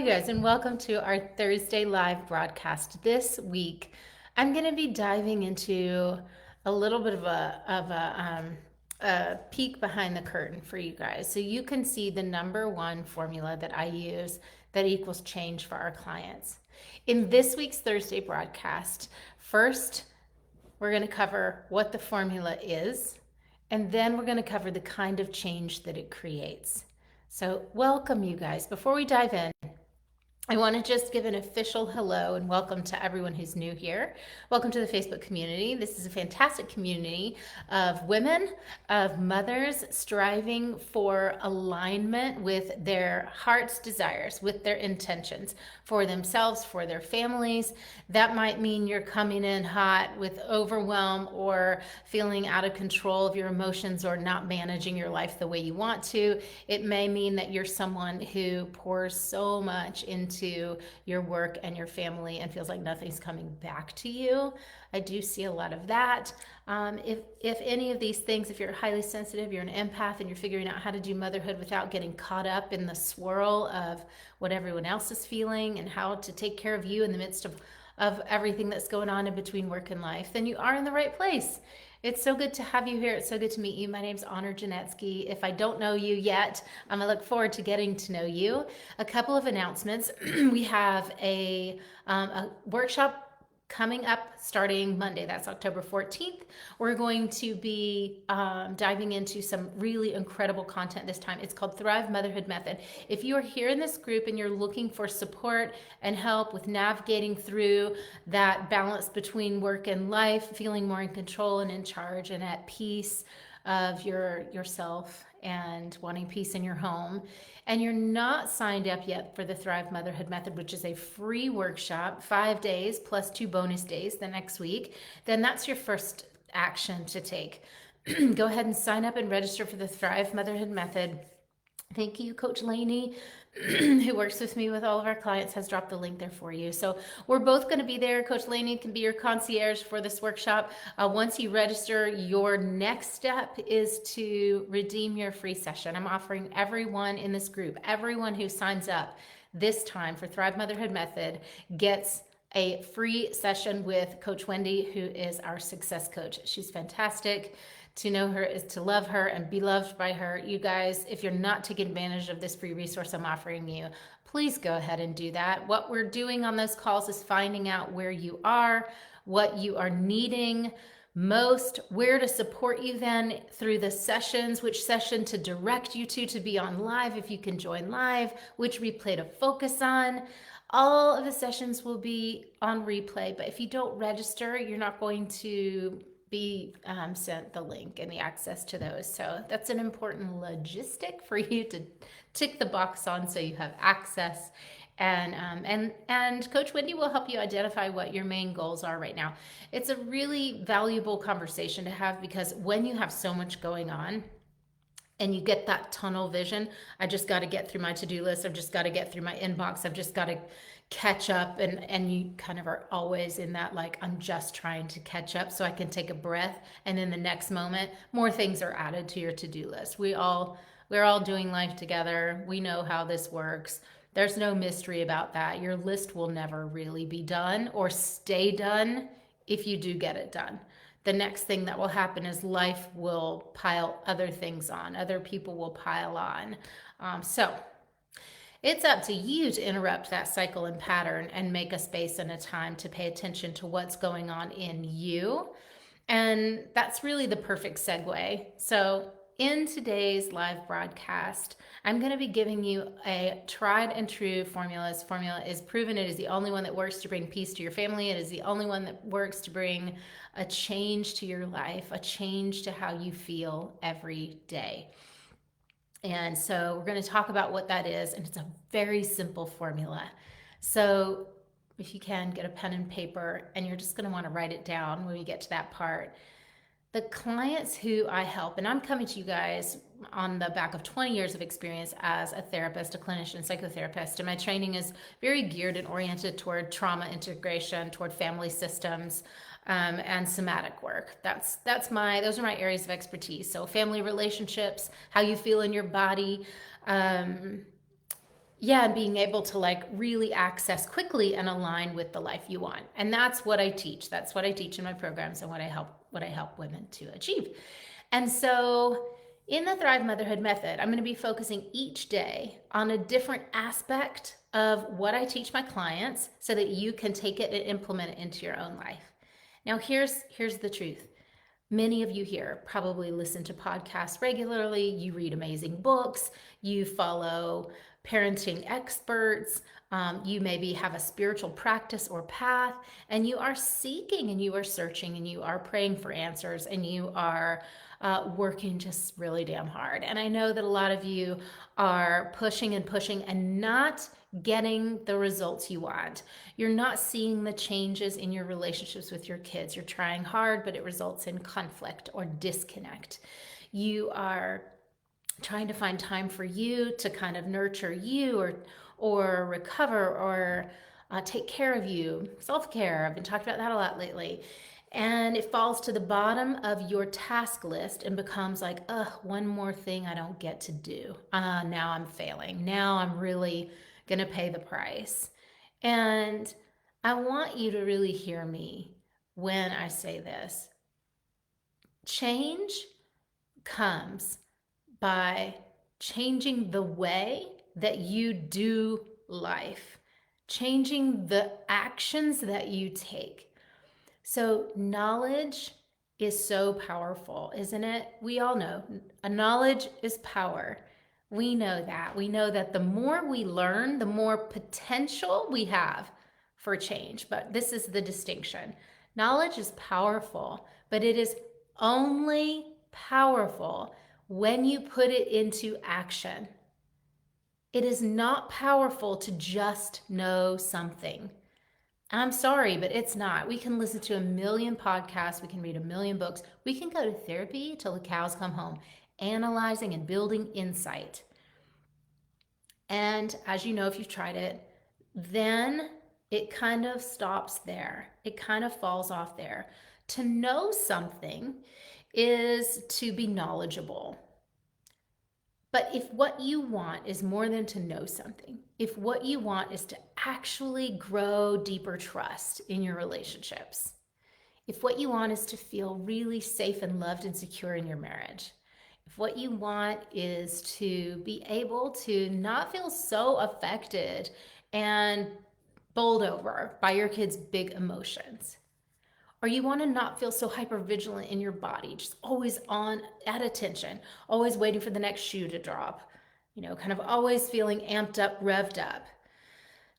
you guys, and welcome to our Thursday live broadcast. This week, I'm going to be diving into a little bit of a peek behind the curtain for you guys, so you can see the number one formula that I use that equals change for our clients. In this week's Thursday broadcast, first, we're going to cover what the formula is, and then we're going to cover the kind of change that it creates. So, welcome, you guys. Before we dive in, I want to just give an official hello and welcome to everyone who's new here. Welcome to the Facebook community. This is a fantastic community of women, of mothers striving for alignment with their heart's desires, with their intentions for themselves, for their families. That might mean you're coming in hot with overwhelm or feeling out of control of your emotions or not managing your life the way you want to. It may mean that you're someone who pours so much into your work and your family and feels like nothing's coming back to you. I do see a lot of that. If any of these things, if you're highly sensitive, you're an empath, and you're figuring out how to do motherhood without getting caught up in the swirl of what everyone else is feeling and how to take care of you in the midst of everything that's going on in between work and life, then you are in the right place. It's so good to have you here. It's so good to meet you. My name's Honor Janetsky. If I don't know you yet, I look forward to getting to know you. A couple of announcements. We have a workshop coming up starting Monday. That's October 14th. We're going to be diving into some really incredible content this time. It's called Thrive Motherhood Method. If you are here in this group and you're looking for support and help with navigating through that balance between work and life, feeling more in control and in charge and at peace of yourself and wanting peace in your home, and you're not signed up yet for the Thrive Motherhood Method, which is a free workshop, 5 days plus 2 bonus days the next week, then that's your first action to take. Go ahead and sign up and register for the Thrive Motherhood Method. Thank you, Coach Lainey, who works with me with all of our clients, has dropped the link there for you. So we're both going to be there. Coach Lainey can be your concierge for this workshop. Once you register, your next step is to redeem your free session. I'm offering everyone in this group, everyone who signs up this time for Thrive Motherhood Method gets a free session with Coach Wendy, who is our success coach. She's fantastic. To know her is to love her and be loved by her. You guys, if you're not taking advantage of this free resource I'm offering you, please go ahead and do that. What we're doing on those calls is finding out where you are, what you are needing most, where to support you then through the sessions, which session to direct you to be on live if you can join live, which replay to focus on. All of the sessions will be on replay, but if you don't register, you're not going to be sent the link and the access to those. So that's an important logistic for you to tick the box on so you have access. And Coach Wendy will help you identify what your main goals are right now. It's a really valuable conversation to have because when you have so much going on, and you get that tunnel vision, I just got to get through my to-do list. I've just got to get through my inbox. I've just got to catch up. And you kind of are always in that, like, I'm just trying to catch up so I can take a breath. And then the next moment, more things are added to your to-do list. We're all doing life together. We know how this works. There's no mystery about that. Your list will never really be done or stay done if you do get it done. The next thing that will happen is life will pile other things on. Other people will pile on. So it's up to you to interrupt that cycle and pattern and make a space and a time to pay attention to what's going on in you. And that's really the perfect segue. So in today's live broadcast, I'm going to be giving you a tried and true formula. This formula is proven. It is the only one that works to bring peace to your family. It is the only one that works to bring a change to your life, a change to how you feel every day. And so we're going to talk about what that is, and it's a very simple formula. So if you can, get a pen and paper, and you're just going to want to write it down when we get to that part. The clients who I help, and I'm coming to you guys on the back of 20 years of experience as a therapist, a clinician, psychotherapist, and my training is very geared and oriented toward trauma integration, toward family systems, and somatic work. Those are my areas of expertise. So family relationships, how you feel in your body, Yeah, and being able to like really access quickly and align with the life you want. And that's what I teach. That's what I teach in my programs and what I help women to achieve. And so in the Thrive Motherhood method, I'm going to be focusing each day on a different aspect of what I teach my clients so that you can take it and implement it into your own life. Now here's the truth. Many of you here probably listen to podcasts regularly, you read amazing books, you follow parenting experts, you maybe have a spiritual practice or path, and you are seeking and you are searching and you are praying for answers and you are working just really damn hard. And I know that a lot of you are pushing and pushing and not getting the results you want. You're not seeing the changes in your relationships with your kids. You're trying hard, but it results in conflict or disconnect. You are trying to find time for you to kind of nurture you or recover or take care of you. Self-care, I've been talking about that a lot lately. And it falls to the bottom of your task list and becomes like, one more thing I don't get to do. Now I'm failing. Now I'm really going to pay the price. And I want you to really hear me when I say this. Change comes by changing the way that you do life, changing the actions that you take. So, knowledge is so powerful, isn't it? We all know knowledge is power. We know that. We know that the more we learn, the more potential we have for change. But this is the distinction. Knowledge is powerful, but it is only powerful when you put it into action. It is not powerful to just know something. I'm sorry, but it's not. We can listen to a million podcasts, we can read a million books, we can go to therapy till the cows come home, analyzing and building insight. And as you know, if you've tried it, then it kind of stops there. It kind of falls off there. To know something is to be knowledgeable. But if what you want is more than to know something, if what you want is to actually grow deeper trust in your relationships, if what you want is to feel really safe and loved and secure in your marriage, if what you want is to be able to not feel so affected and bowled over by your kids' big emotions, or you want to not feel so hyper vigilant in your body, just always on at attention, always waiting for the next shoe to drop, kind of always feeling amped up, revved up,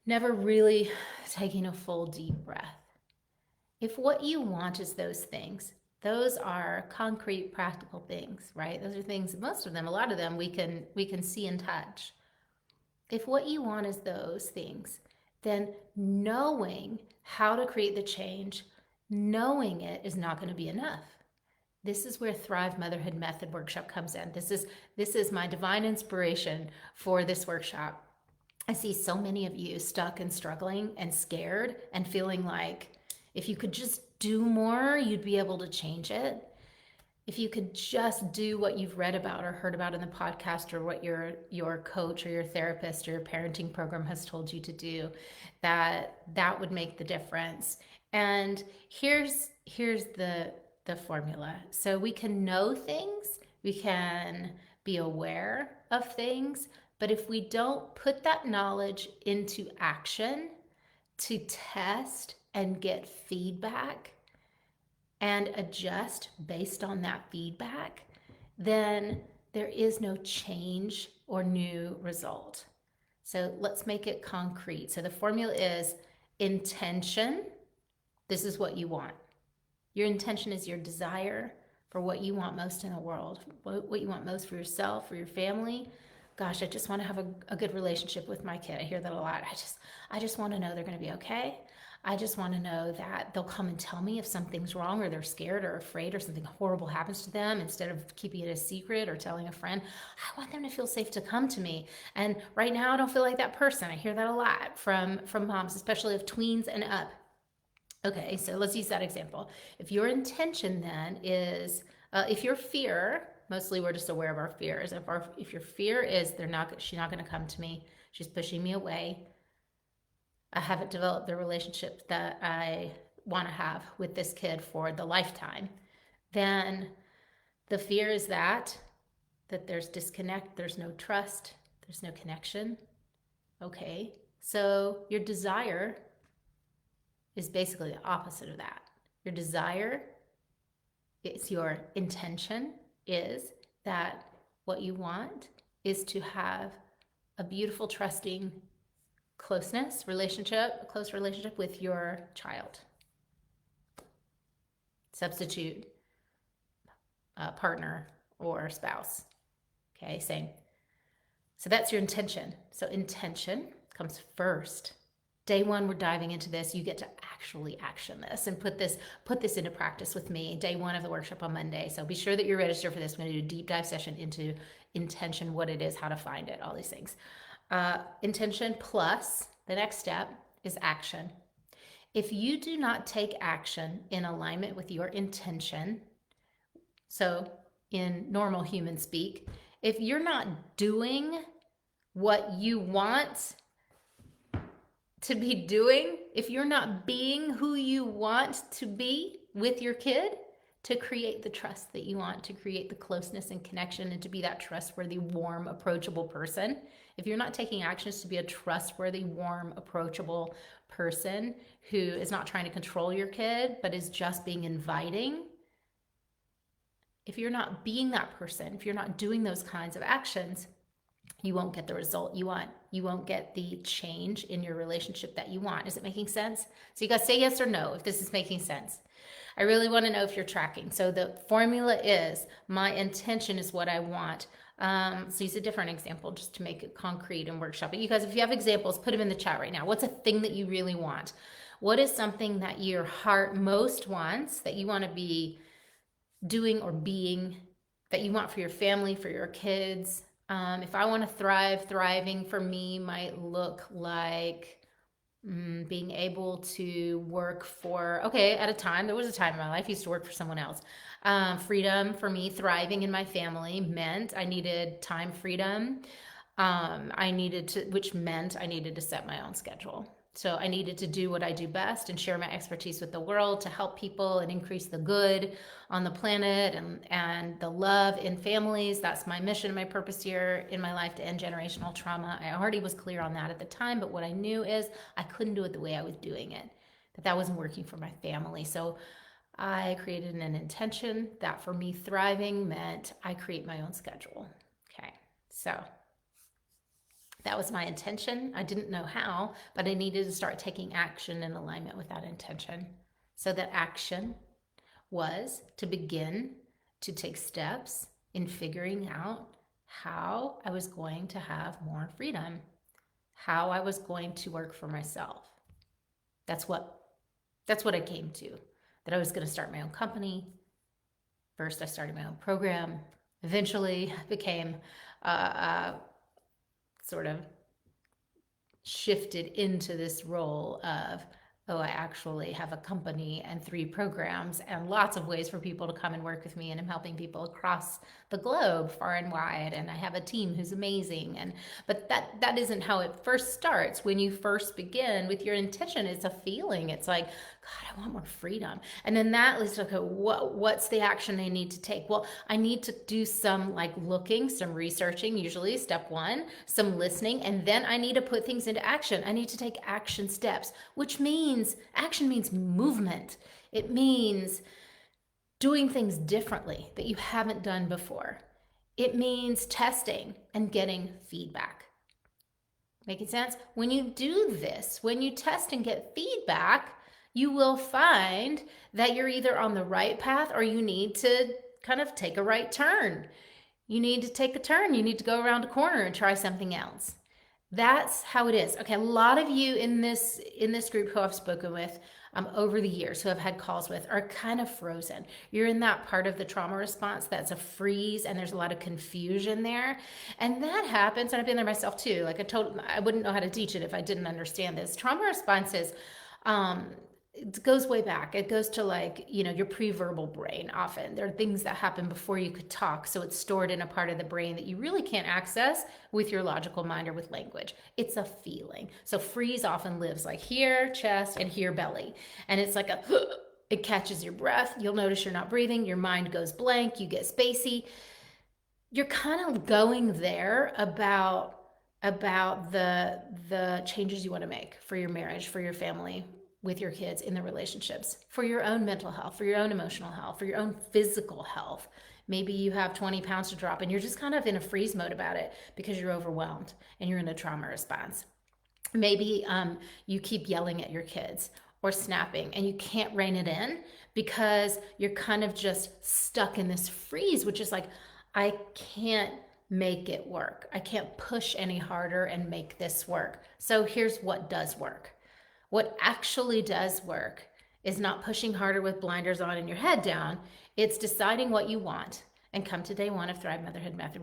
never really taking a full deep breath. If what you want is those things, those are concrete, practical things, right? Those are things, most of them, a lot of them we can see and touch. If what you want is those things, then knowing how to create the change, knowing it is not going to be enough. This is where Thrive Motherhood Method Workshop comes in. This is my divine inspiration for this workshop. I see so many of you stuck and struggling and scared and feeling like if you could just do more, you'd be able to change it. If you could just do what you've read about or heard about in the podcast or what your coach or your therapist or your parenting program has told you to do, that would make the difference. And here's the formula. So we can know things, we can be aware of things, but if we don't put that knowledge into action to test and get feedback and adjust based on that feedback, then there is no change or new result. So let's make it concrete. So the formula is intention. This is what you want. Your intention is your desire for what you want most in the world, what you want most for yourself, for your family. Gosh, I just want to have a good relationship with my kid. I hear that a lot. I just want to know they're going to be okay. I just want to know that they'll come and tell me if something's wrong or they're scared or afraid or something horrible happens to them instead of keeping it a secret or telling a friend. I want them to feel safe to come to me. And right now I don't feel like that person. I hear that a lot from moms, especially of tweens and up. Okay, so let's use that example. If your intention then is, if your fear, mostly we're just aware of our fears. If your fear is she's not going to come to me, She's pushing me away. I haven't developed the relationship that I want to have with this kid for the lifetime. Then the fear is that there's disconnect, there's no trust, there's no connection. Okay, so your desire is basically the opposite of that. Your desire is your intention is that what you want is to have a beautiful, trusting close relationship with your child. Substitute partner or spouse. Okay, same. So that's your intention. So intention comes first. Day one, we're diving into this. You get to actually action this and put this into practice with me. Day one of the workshop on Monday. So be sure that you're registered for this. We're going to do a deep dive session into intention, what it is, how to find it, all these things. Intention plus the next step is action. If you do not take action in alignment with your intention, so in normal human speak, if you're not doing what you want to be doing, if you're not being who you want to be with your kid, to create the trust that you want, to create the closeness and connection, and to be that trustworthy, warm, approachable person, if you're not taking actions to be a trustworthy, warm, approachable person who is not trying to control your kid, but is just being inviting, if you're not being that person, if you're not doing those kinds of actions, you won't get the result you want. You won't get the change in your relationship that you want. Is it making sense? So you got to say yes or no if this is making sense. I really want to know if you're tracking. So the formula is my intention is what I want. So use a different example just to make it concrete and workshop it. You guys, if you have examples, put them in the chat right now. What's a thing that you really want? What is something that your heart most wants that you want to be doing or being, that you want for your family, for your kids? If I want to thrive, thriving for me might look like being able to work for, there was a time in my life I used to work for someone else. Freedom for me, thriving in my family meant I needed time freedom. Which meant I needed to set my own schedule. So I needed to do what I do best and share my expertise with the world to help people and increase the good on the planet and the love in families. That's my mission, my purpose here in my life, to end generational trauma. I already was clear on that at the time, but what I knew is I couldn't do it the way I was doing it, that wasn't working for my family. So I created an intention that for me, thriving meant I create my own schedule. Okay, so that was my intention. I didn't know how, but I needed to start taking action in alignment with that intention. So that action was to begin to take steps in figuring out how I was going to have more freedom, how I was going to work for myself. That's what I came to, that I was going to start my own company. First, I started my own program. Eventually, I became sort of shifted into this role of, I actually have a company and 3 programs and lots of ways for people to come and work with me, and I'm helping people across the globe, far and wide, and I have a team who's amazing. But that isn't how it first starts. When you first begin with your intention, it's a feeling. It's like, God, I want more freedom. And then that leads to, okay, what's the action I need to take? Well, I need to do some looking, some researching, usually step 1, some listening, and then I need to put things into action. I need to take action steps, which means action means movement. It means doing things differently that you haven't done before. It means testing and getting feedback. Making sense? When you do this, when you test and get feedback, you will find that you're either on the right path or you need to kind of take a right turn. You need to take a turn. You need to go around a corner and try something else. That's how it is. Okay, a lot of you in this group who I've spoken with over the years, who I've had calls with, are kind of frozen. You're in that part of the trauma response that's a freeze, and there's a lot of confusion there. And that happens, and I've been there myself too. I wouldn't know how to teach it if I didn't understand this. Trauma response it goes way back. It goes to like, your pre-verbal brain often. There are things that happen before you could talk. So it's stored in a part of the brain that you really can't access with your logical mind or with language. It's a feeling. So freeze often lives like here, chest, and here, belly. And it's like it catches your breath. You'll notice you're not breathing. Your mind goes blank. You get spacey. You're kind of going there about the changes you want to make for your marriage, for your family, with your kids, in the relationships, for your own mental health, for your own emotional health, for your own physical health. Maybe you have 20 pounds to drop and you're just kind of in a freeze mode about it because you're overwhelmed and you're in a trauma response. Maybe you keep yelling at your kids or snapping and you can't rein it in because you're kind of just stuck in this freeze, which is like, I can't make it work. I can't push any harder and make this work. So here's what does work. What actually does work is not pushing harder with blinders on and your head down. It's deciding what you want and come to day one of Thrive Motherhood Method.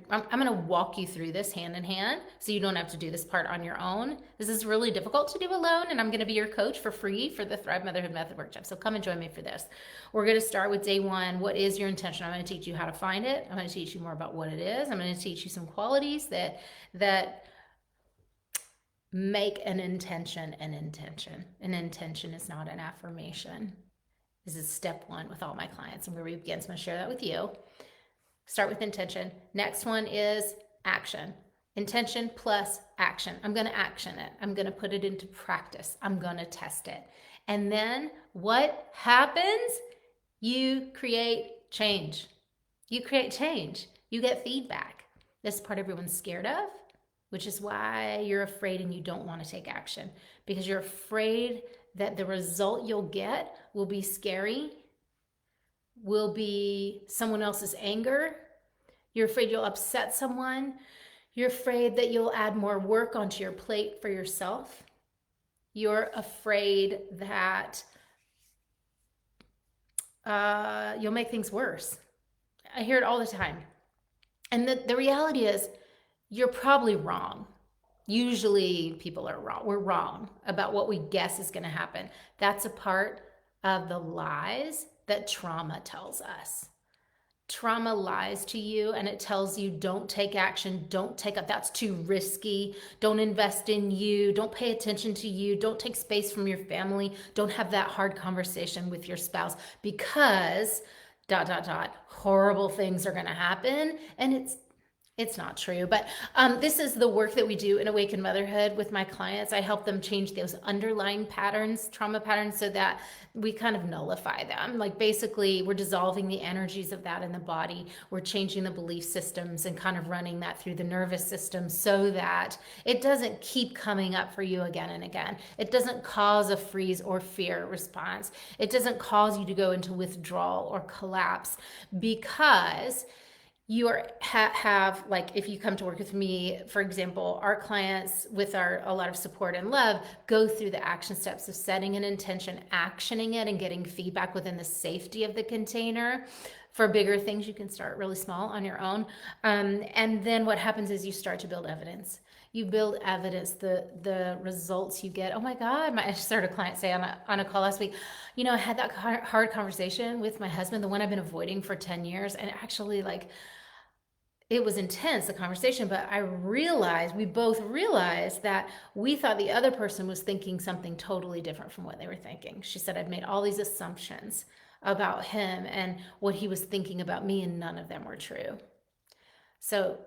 I'm gonna walk you through this hand in hand so you don't have to do this part on your own. This is really difficult to do alone, and I'm gonna be your coach for free for the Thrive Motherhood Method workshop. So come and join me for this. We're gonna start with day one. What is your intention? I'm gonna teach you how to find it. I'm gonna teach you more about what it is. I'm gonna teach you some qualities that make an intention an intention. An intention is not an affirmation. This is step one with all my clients, and where we begin. So I'm going to share that with you. Start with intention. Next one is action. Intention plus action. I'm going to action it. I'm going to put it into practice. I'm going to test it. And then what happens? You create change. You create change. You get feedback. This part everyone's scared of, which is why you're afraid and you don't want to take action, because you're afraid that the result you'll get will be scary, will be someone else's anger. You're afraid you'll upset someone. You're afraid that you'll add more work onto your plate for yourself. You're afraid that you'll make things worse. I hear it all the time. And the reality is, you're probably wrong. Usually people are wrong. We're wrong about what we guess is going to happen. That's a part of the lies that trauma tells us. Trauma lies to you and it tells you don't take action, don't take up, that's too risky, don't invest in you, don't pay attention to you, don't take space from your family, don't have that hard conversation with your spouse because ... horrible things are going to happen. And it's not true, but this is the work that we do in Awaken Motherhood with my clients. I help them change those underlying patterns, trauma patterns, so that we kind of nullify them. Like basically, we're dissolving the energies of that in the body. We're changing the belief systems and kind of running that through the nervous system so that it doesn't keep coming up for you again and again. It doesn't cause a freeze or fear response. It doesn't cause you to go into withdrawal or collapse, because you have like, if you come to work with me, for example, our clients with a lot of support and love go through the action steps of setting an intention, actioning it, and getting feedback within the safety of the container. For bigger things, you can start really small on your own. And then what happens is you start to build evidence. You build evidence, the results you get. Oh my God, I just heard a client say on a call last week, I had that hard conversation with my husband, the one I've been avoiding for 10 years. And actually, like, it was intense, the conversation, but we both realized that we thought the other person was thinking something totally different from what they were thinking. She said, I'd made all these assumptions about him and what he was thinking about me, and none of them were true. So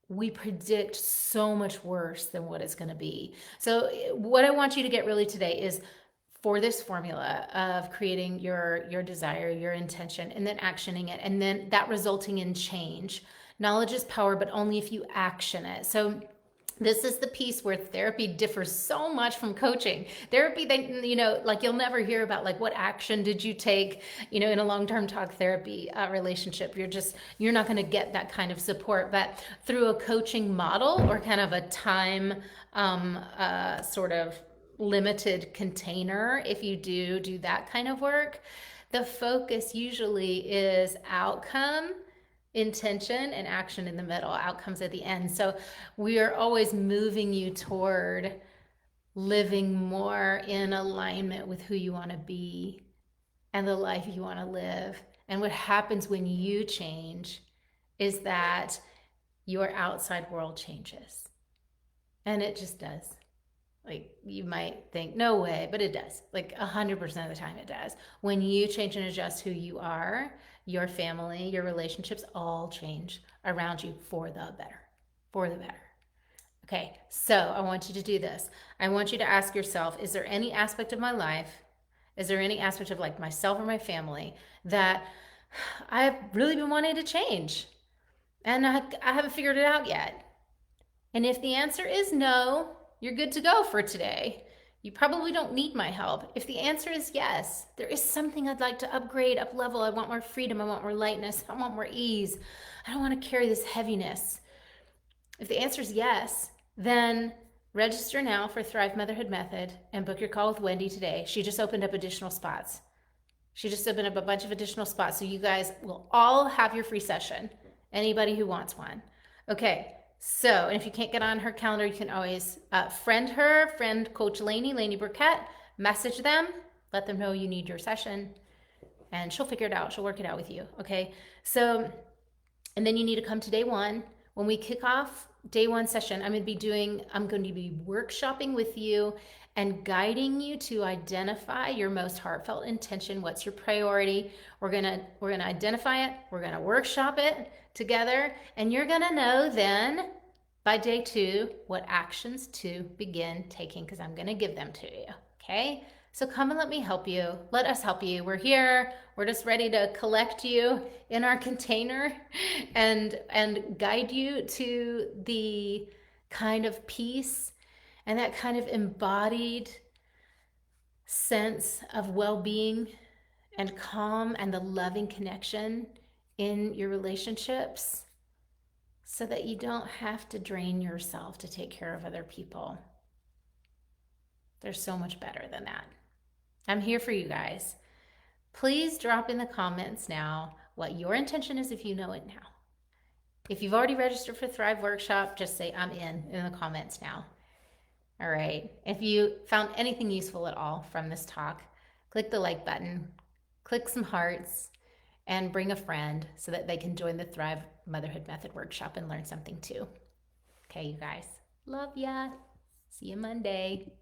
we predict so much worse than what it's going to be. So what I want you to get really today is for this formula of creating your desire, your intention, and then actioning it, and then that resulting in change. Knowledge is power, but only if you action it. So this is the piece where therapy differs so much from coaching. Therapy, like you'll never hear about like what action did you take, in a long-term talk therapy relationship. You're not going to get that kind of support. But through a coaching model or kind of a time sort of limited container, if you do that kind of work, the focus usually is outcome, intention, and action in the middle, outcomes at the end. So we are always moving you toward living more in alignment with who you want to be and the life you want to live. And what happens when you change is that your outside world changes. And it just does. Like you might think, no way, but it does. Like 100% of the time, it does. When you change and adjust who you are, your family, your relationships all change around you for the better. For the better. Okay, so I want you to do this. I want you to ask yourself, is there any aspect of my life, is there any aspect of like myself or my family that I've really been wanting to change and I haven't figured it out yet? And if the answer is no, you're good to go for today. You probably don't need my help. If the answer is yes, there is something I'd like to upgrade, up level. I want more freedom. I want more lightness. I want more ease. I don't want to carry this heaviness. If the answer is yes, then register now for Thrive Motherhood Method and book your call with Wendy today. She just opened up additional spots. She just opened up a bunch of additional spots. So you guys will all have your free session. Anybody who wants one. Okay. So, and if you can't get on her calendar, you can always friend her, friend Coach Lainey Burkett, message them, let them know you need your session, and she'll figure it out. She'll work it out with you. Okay. So, and then you need to come to day one. When we kick off day one session, I'm going to be workshopping with you and guiding you to identify your most heartfelt intention. What's your priority? We're going to identify it. We're going to workshop it together. And you're going to know then by day two what actions to begin taking, because I'm going to give them to you. Okay. So come and let me help you. Let us help you. We're here. We're just ready to collect you in our container and guide you to the kind of peace and that kind of embodied sense of well-being and calm and the loving connection in your relationships so that you don't have to drain yourself to take care of other people. They're so much better than that. I'm here for you guys. Please drop in the comments now what your intention is if you know it now. If you've already registered for Thrive Workshop, just say I'm in the comments now. All right. If you found anything useful at all from this talk, click the like button, click some hearts, and bring a friend so that they can join the Thrive Motherhood Method Workshop and learn something too. Okay, you guys. Love ya. See you Monday.